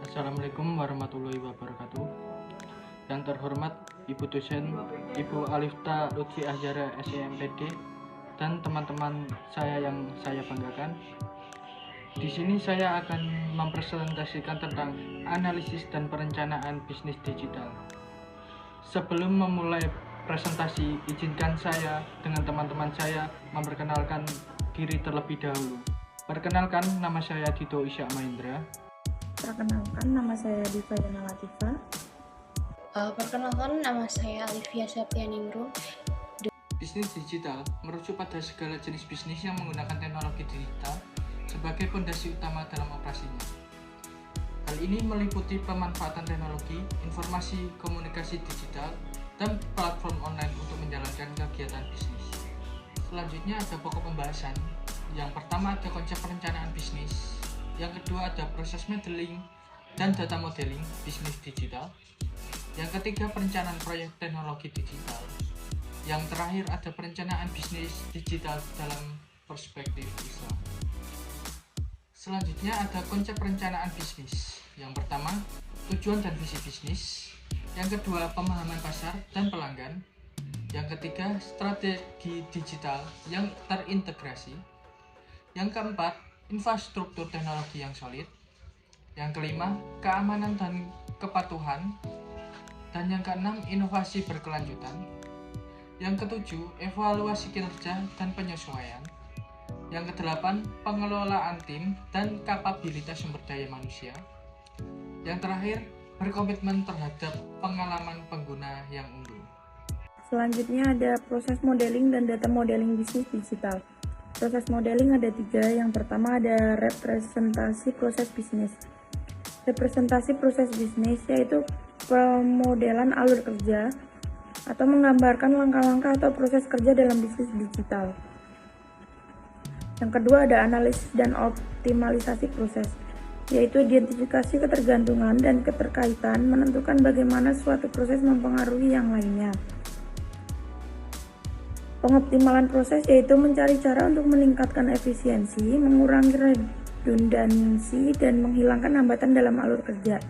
Assalamualaikum warahmatullahi wabarakatuh. Yang terhormat Ibu dosen, Ibu Alifta Lutfi Ahjara SEMPD, dan teman-teman saya yang saya banggakan. Di sini saya akan mempresentasikan tentang analisis dan perencanaan bisnis digital. Sebelum memulai presentasi, izinkan saya dengan teman-teman saya memperkenalkan diri terlebih dahulu. Perkenalkan, nama saya Dito Isya Mahendra. Perkenalkan, nama saya Diva Yana Latifa. Perkenalkan, nama saya Alivia Septianingrum. Bisnis digital merujuk pada segala jenis bisnis yang menggunakan teknologi digital sebagai fondasi utama dalam operasinya. Hal ini meliputi pemanfaatan teknologi, informasi, komunikasi digital, dan platform online untuk menjalankan kegiatan bisnis. Selanjutnya ada pokok pembahasan. Yang pertama ada konsep perencanaan bisnis. Yang kedua ada proses modeling dan data modeling bisnis digital. Yang ketiga perencanaan proyek teknologi digital. Yang terakhir ada perencanaan bisnis digital dalam perspektif Islam. Selanjutnya ada konsep perencanaan bisnis. Yang pertama tujuan dan visi bisnis. Yang kedua pemahaman pasar dan pelanggan. Yang ketiga strategi digital yang terintegrasi. Yang keempat infrastruktur teknologi yang solid. Yang kelima, keamanan dan kepatuhan. Dan yang keenam, inovasi berkelanjutan. Yang ketujuh, evaluasi kinerja dan penyesuaian. Yang kedelapan, pengelolaan tim dan kapabilitas sumber daya manusia. Yang terakhir, berkomitmen terhadap pengalaman pengguna yang unggul. Selanjutnya ada proses modeling dan data modeling bisnis digital. Proses modeling ada 3. Yang pertama ada representasi proses bisnis. Representasi proses bisnis yaitu pemodelan alur kerja atau menggambarkan langkah-langkah atau proses kerja dalam bisnis digital. Yang kedua ada analisis dan optimalisasi proses, yaitu identifikasi ketergantungan dan keterkaitan, menentukan bagaimana suatu proses mempengaruhi yang lainnya. Pengoptimalan proses yaitu mencari cara untuk meningkatkan efisiensi, mengurangi redundansi, dan menghilangkan hambatan dalam alur kerja.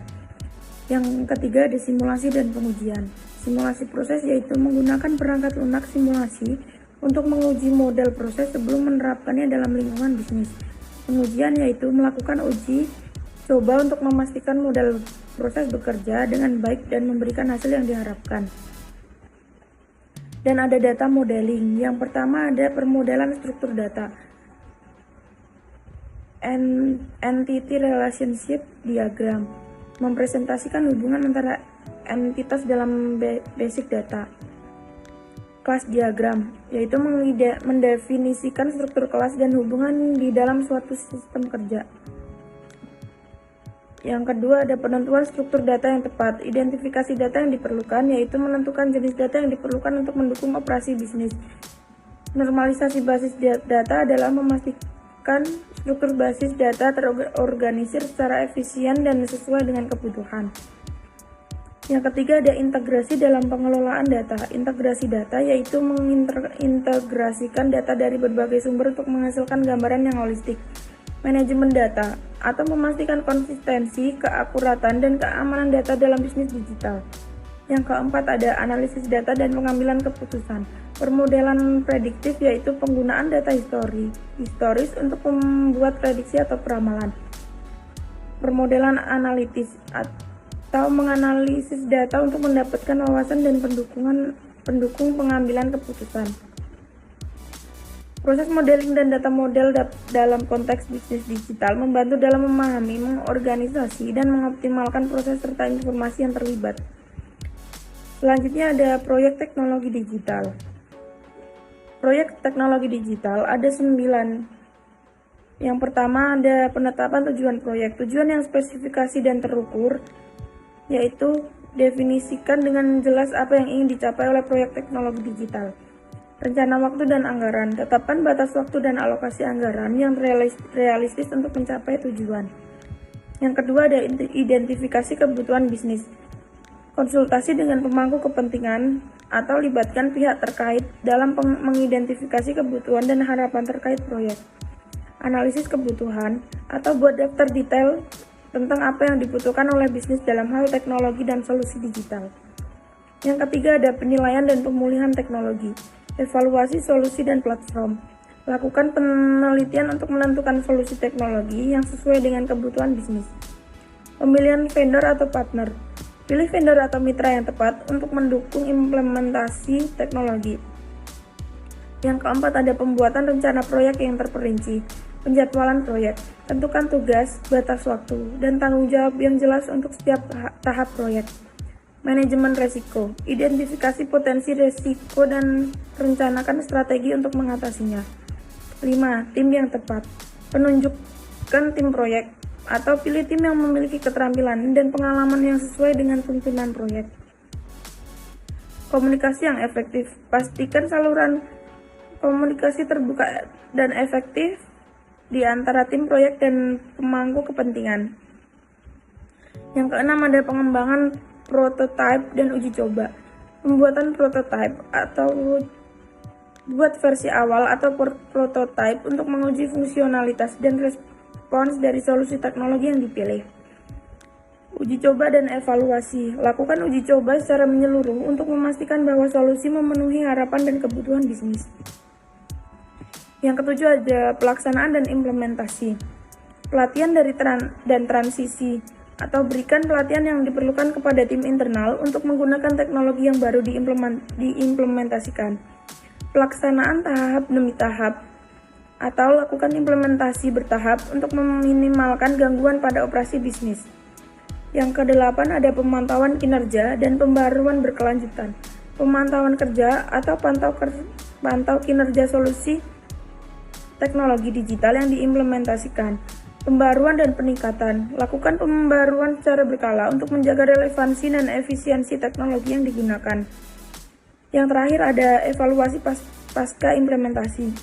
Yang ketiga ada simulasi dan pengujian. Simulasi proses yaitu menggunakan perangkat lunak simulasi untuk menguji model proses sebelum menerapkannya dalam lingkungan bisnis. Pengujian yaitu melakukan uji coba untuk memastikan model proses bekerja dengan baik dan memberikan hasil yang diharapkan. Dan ada data modeling. Yang pertama ada permodelan struktur data. Entity relationship diagram mempresentasikan hubungan antara entitas dalam basic data. Kelas diagram yaitu mendefinisikan struktur kelas dan hubungan di dalam suatu sistem kerja. Yang kedua ada penentuan struktur data yang tepat. Identifikasi data yang diperlukan yaitu menentukan jenis data yang diperlukan untuk mendukung operasi bisnis. Normalisasi basis data adalah memastikan struktur basis data terorganisir secara efisien dan sesuai dengan kebutuhan. Yang ketiga ada integrasi dalam pengelolaan data. Integrasi data yaitu mengintegrasikan data dari berbagai sumber untuk menghasilkan gambaran yang holistik. Manajemen data atau memastikan konsistensi, keakuratan, dan keamanan data dalam bisnis digital. Yang keempat ada analisis data dan pengambilan keputusan. Permodelan prediktif yaitu penggunaan data historis untuk membuat prediksi atau peramalan. Permodelan analitis atau menganalisis data untuk mendapatkan wawasan dan pendukung pengambilan keputusan. Proses modeling dan data model dalam konteks bisnis digital membantu dalam memahami, mengorganisasi, dan mengoptimalkan proses serta informasi yang terlibat. Selanjutnya ada proyek teknologi digital. Proyek teknologi digital ada 9. Yang pertama ada penetapan tujuan proyek. Tujuan yang spesifikasi dan terukur, yaitu definisikan dengan jelas apa yang ingin dicapai oleh proyek teknologi digital. Rencana waktu dan anggaran. Tetapkan batas waktu dan alokasi anggaran yang realistis untuk mencapai tujuan. Yang kedua ada identifikasi kebutuhan bisnis. Konsultasi dengan pemangku kepentingan atau libatkan pihak terkait dalam mengidentifikasi kebutuhan dan harapan terkait proyek. Analisis kebutuhan atau buat daftar detail tentang apa yang dibutuhkan oleh bisnis dalam hal teknologi dan solusi digital. Yang ketiga ada penilaian dan pemulihan teknologi, evaluasi solusi dan platform. Lakukan penelitian untuk menentukan solusi teknologi yang sesuai dengan kebutuhan bisnis. Pemilihan vendor atau partner. Pilih vendor atau mitra yang tepat untuk mendukung implementasi teknologi. Yang keempat ada pembuatan rencana proyek yang terperinci. Penjadwalan proyek. Tentukan tugas, batas waktu, dan tanggung jawab yang jelas untuk setiap tahap proyek. Manajemen resiko. Identifikasi potensi resiko dan rencanakan strategi untuk mengatasinya. 5. Tim yang tepat. Penunjukkan tim proyek atau pilih tim yang memiliki keterampilan dan pengalaman yang sesuai dengan tuntunan proyek. Komunikasi yang efektif. Pastikan saluran komunikasi terbuka dan efektif di antara tim proyek dan pemangku kepentingan. Yang keenam ada pengembangan prototipe dan uji coba. Pembuatan prototipe atau buat versi awal atau prototipe untuk menguji fungsionalitas dan respons dari solusi teknologi yang dipilih. Uji coba dan evaluasi. Lakukan uji coba secara menyeluruh untuk memastikan bahwa solusi memenuhi harapan dan kebutuhan bisnis. Yang ketujuh ada pelaksanaan dan implementasi. Pelatihan dan transisi atau berikan pelatihan yang diperlukan kepada tim internal untuk menggunakan teknologi yang baru diimplementasikan. Pelaksanaan tahap demi tahap atau lakukan implementasi bertahap untuk meminimalkan gangguan pada operasi bisnis. Yang kedelapan ada pemantauan kinerja dan pembaruan berkelanjutan. Pemantauan kerja atau pantau kinerja solusi teknologi digital yang diimplementasikan. Pembaruan dan peningkatan. Lakukan pembaruan secara berkala untuk menjaga relevansi dan efisiensi teknologi yang digunakan. Yang terakhir ada evaluasi pasca implementasi.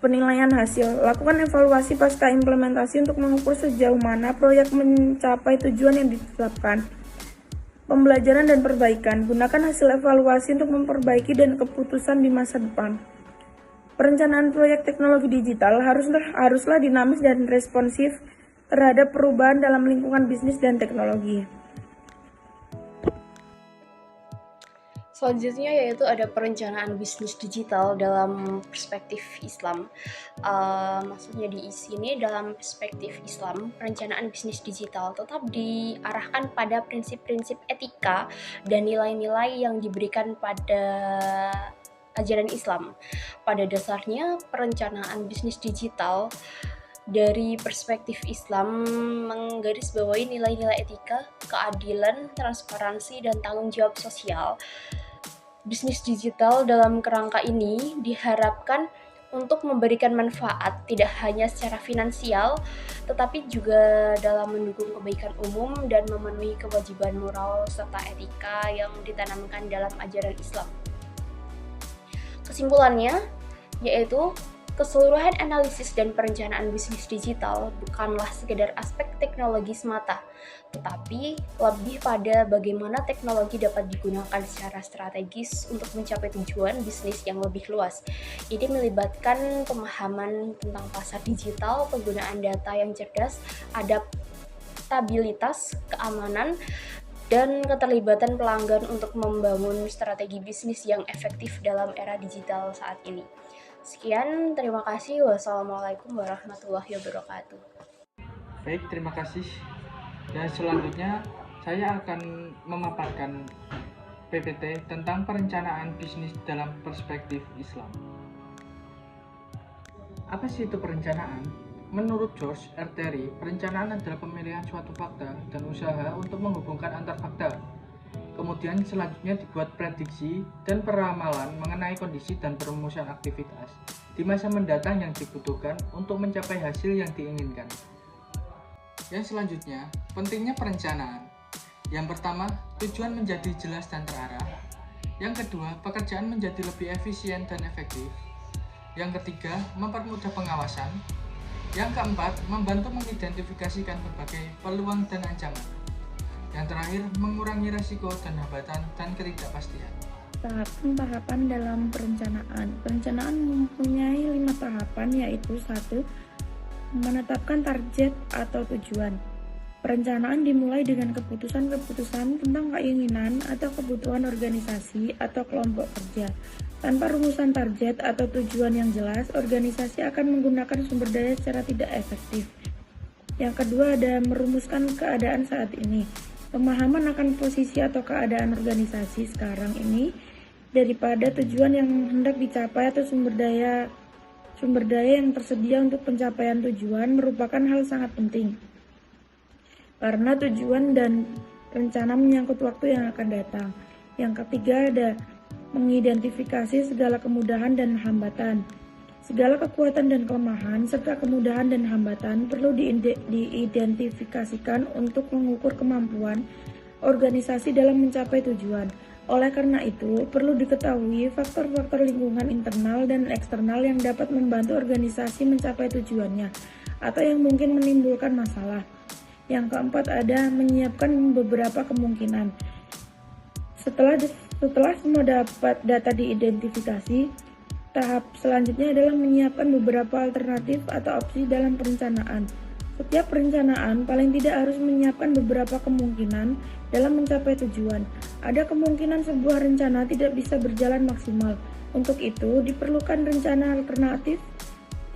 Penilaian hasil. Lakukan evaluasi pasca implementasi untuk mengukur sejauh mana proyek mencapai tujuan yang ditetapkan. Pembelajaran dan perbaikan. Gunakan hasil evaluasi untuk memperbaiki dan keputusan di masa depan. Perencanaan proyek teknologi digital haruslah dinamis dan responsif terhadap perubahan dalam lingkungan bisnis dan teknologi. Selanjutnya yaitu ada perencanaan bisnis digital dalam perspektif Islam. Maksudnya di sini dalam perspektif Islam, perencanaan bisnis digital tetap diarahkan pada prinsip-prinsip etika dan nilai-nilai yang diberikan pada ajaran Islam. Pada dasarnya, perencanaan bisnis digital dari perspektif Islam menggarisbawahi nilai-nilai etika, keadilan, transparansi, dan tanggung jawab sosial. Bisnis digital dalam kerangka ini diharapkan untuk memberikan manfaat tidak hanya secara finansial, tetapi juga dalam mendukung kebaikan umum dan memenuhi kewajiban moral serta etika yang ditanamkan dalam ajaran Islam. Kesimpulannya, yaitu keseluruhan analisis dan perencanaan bisnis digital bukanlah sekedar aspek teknologi semata, tetapi lebih pada bagaimana teknologi dapat digunakan secara strategis untuk mencapai tujuan bisnis yang lebih luas. Ini melibatkan pemahaman tentang pasar digital, penggunaan data yang cerdas, adaptabilitas, keamanan, dan keterlibatan pelanggan untuk membangun strategi bisnis yang efektif dalam era digital saat ini. Sekian, terima kasih. Wassalamualaikum warahmatullahi wabarakatuh. Baik, terima kasih. Dan selanjutnya saya akan memaparkan PPT tentang perencanaan bisnis dalam perspektif Islam. Apa sih itu perencanaan? Menurut George R. Terry, perencanaan adalah pemilihan suatu fakta dan usaha untuk menghubungkan antar fakta. Kemudian selanjutnya dibuat prediksi dan peramalan mengenai kondisi dan perumusan aktivitas di masa mendatang yang dibutuhkan untuk mencapai hasil yang diinginkan. Yang selanjutnya, pentingnya perencanaan. Yang pertama, tujuan menjadi jelas dan terarah. Yang kedua, pekerjaan menjadi lebih efisien dan efektif. Yang ketiga, mempermudah pengawasan. Yang keempat, membantu mengidentifikasikan berbagai peluang dan ancaman. Yang terakhir, mengurangi risiko dan hambatan dan ketidakpastian. Tahapan dalam perencanaan. Perencanaan mempunyai 5 tahapan, yaitu 1. menetapkan target atau tujuan. Perencanaan dimulai dengan keputusan-keputusan tentang keinginan atau kebutuhan organisasi atau kelompok kerja. Tanpa rumusan target atau tujuan yang jelas, organisasi akan menggunakan sumber daya secara tidak efektif. Yang kedua ada merumuskan keadaan saat ini. Pemahaman akan posisi atau keadaan organisasi sekarang ini daripada tujuan yang hendak dicapai atau sumber daya yang tersedia untuk pencapaian tujuan merupakan hal sangat penting. Karena tujuan dan rencana menyangkut waktu yang akan datang. Yang ketiga ada mengidentifikasi segala kemudahan dan hambatan. Segala kekuatan dan kelemahan serta kemudahan dan hambatan perlu diidentifikasikan untuk mengukur kemampuan organisasi dalam mencapai tujuan. Oleh karena itu, perlu diketahui faktor-faktor lingkungan internal dan eksternal yang dapat membantu organisasi mencapai tujuannya atau yang mungkin menimbulkan masalah. Yang keempat ada menyiapkan beberapa kemungkinan. Setelah semua data diidentifikasi, tahap selanjutnya adalah menyiapkan beberapa alternatif atau opsi dalam perencanaan. Setiap perencanaan paling tidak harus menyiapkan beberapa kemungkinan dalam mencapai tujuan. Ada kemungkinan sebuah rencana tidak bisa berjalan maksimal. Untuk itu, diperlukan rencana alternatif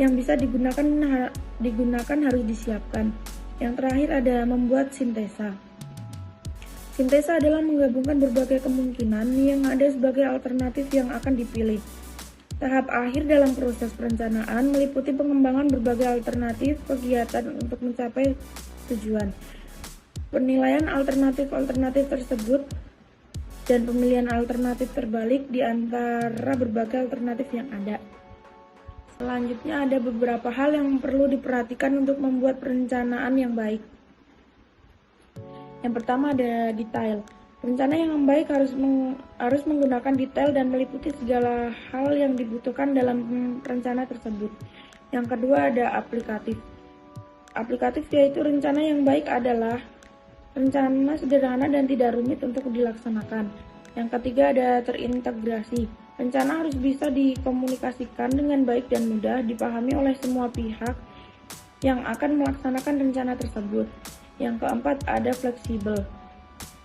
yang bisa digunakan harus disiapkan. Yang terakhir ada membuat sintesa. Sintesa adalah menggabungkan berbagai kemungkinan yang ada sebagai alternatif yang akan dipilih. Tahap akhir dalam proses perencanaan meliputi pengembangan berbagai alternatif kegiatan untuk mencapai tujuan. Penilaian alternatif-alternatif tersebut dan pemilihan alternatif terbalik di antara berbagai alternatif yang ada. Selanjutnya ada beberapa hal yang perlu diperhatikan untuk membuat perencanaan yang baik. Yang pertama ada detail. Rencana yang baik harus menggunakan detail dan meliputi segala hal yang dibutuhkan dalam rencana tersebut. Yang kedua ada aplikatif. Aplikatif yaitu rencana yang baik adalah rencana sederhana dan tidak rumit untuk dilaksanakan. Yang ketiga ada terintegrasi. Rencana harus bisa dikomunikasikan dengan baik dan mudah dipahami oleh semua pihak yang akan melaksanakan rencana tersebut. Yang keempat ada fleksibel.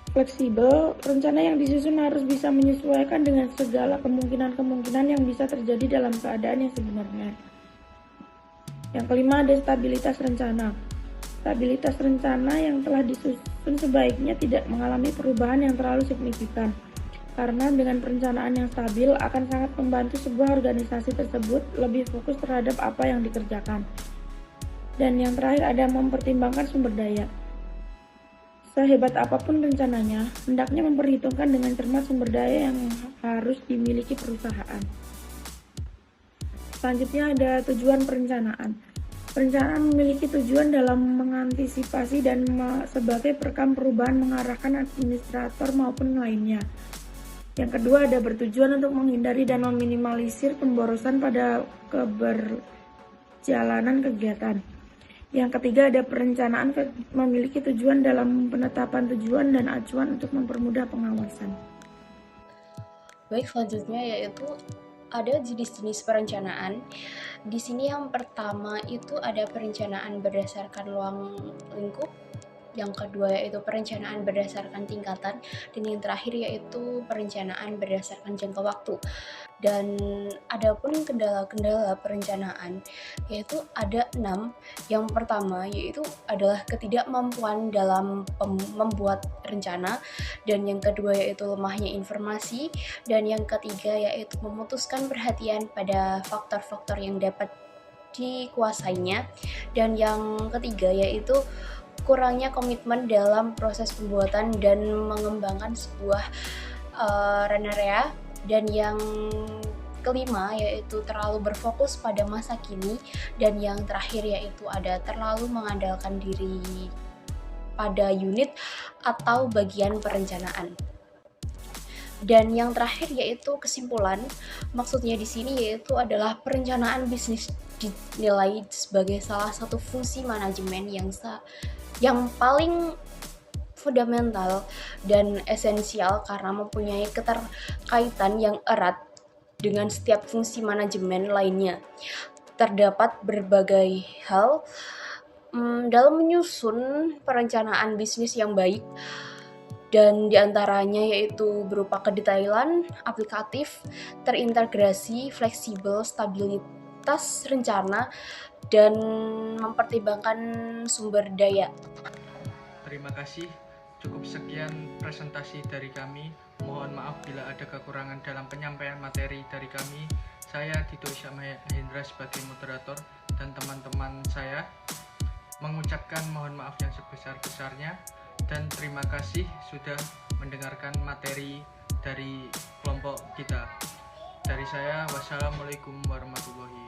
Fleksibel, rencana yang disusun harus bisa menyesuaikan dengan segala kemungkinan-kemungkinan yang bisa terjadi dalam keadaan yang sebenarnya. Yang kelima ada stabilitas rencana. Stabilitas rencana yang telah disusun sebaiknya tidak mengalami perubahan yang terlalu signifikan. Karena dengan perencanaan yang stabil akan sangat membantu sebuah organisasi tersebut lebih fokus terhadap apa yang dikerjakan. Dan yang terakhir ada mempertimbangkan sumber daya. Sehebat apapun rencananya, hendaknya memperhitungkan dengan cermat sumber daya yang harus dimiliki perusahaan. Selanjutnya ada tujuan perencanaan. Perencanaan memiliki tujuan dalam mengantisipasi dan sebagai perekam perubahan mengarahkan administrator maupun lainnya. Yang kedua ada bertujuan untuk menghindari dan meminimalisir pemborosan pada keberjalanan kegiatan. Yang ketiga ada perencanaan memiliki tujuan dalam penetapan tujuan dan acuan untuk mempermudah pengawasan. Baik, selanjutnya yaitu ada jenis-jenis perencanaan. Di sini yang pertama itu ada perencanaan berdasarkan ruang lingkup. Yang kedua yaitu perencanaan berdasarkan tingkatan, dan yang terakhir yaitu perencanaan berdasarkan jangka waktu. Dan adapun kendala-kendala perencanaan yaitu ada 6. Yang pertama yaitu adalah ketidakmampuan dalam membuat rencana, dan yang kedua yaitu lemahnya informasi, dan yang ketiga yaitu memutuskan perhatian pada faktor-faktor yang dapat dikuasainya, dan yang ketiga yaitu kurangnya komitmen dalam proses pembuatan dan mengembangkan sebuah area, dan yang kelima yaitu terlalu berfokus pada masa kini, dan yang terakhir yaitu ada terlalu mengandalkan diri pada unit atau bagian perencanaan. Dan yang terakhir yaitu kesimpulan. Maksudnya di sini yaitu adalah perencanaan bisnis dinilai sebagai salah satu fungsi manajemen yang paling fundamental dan esensial karena mempunyai keterkaitan yang erat dengan setiap fungsi manajemen lainnya. terdapat berbagai hal dalam menyusun perencanaan bisnis yang baik, dan diantaranya yaitu berupa kedetailan, aplikatif, terintegrasi, fleksibel, stabilitas rencana, dan mempertimbangkan sumber daya. Terima kasih. Cukup sekian presentasi dari kami. Mohon maaf bila ada kekurangan dalam penyampaian materi dari kami. Saya Dito Hendra sebagai moderator dan teman-teman saya mengucapkan mohon maaf yang sebesar-besarnya dan terima kasih sudah mendengarkan materi dari kelompok kita. Dari saya, wassalamualaikum warahmatullahi wabarakatuh.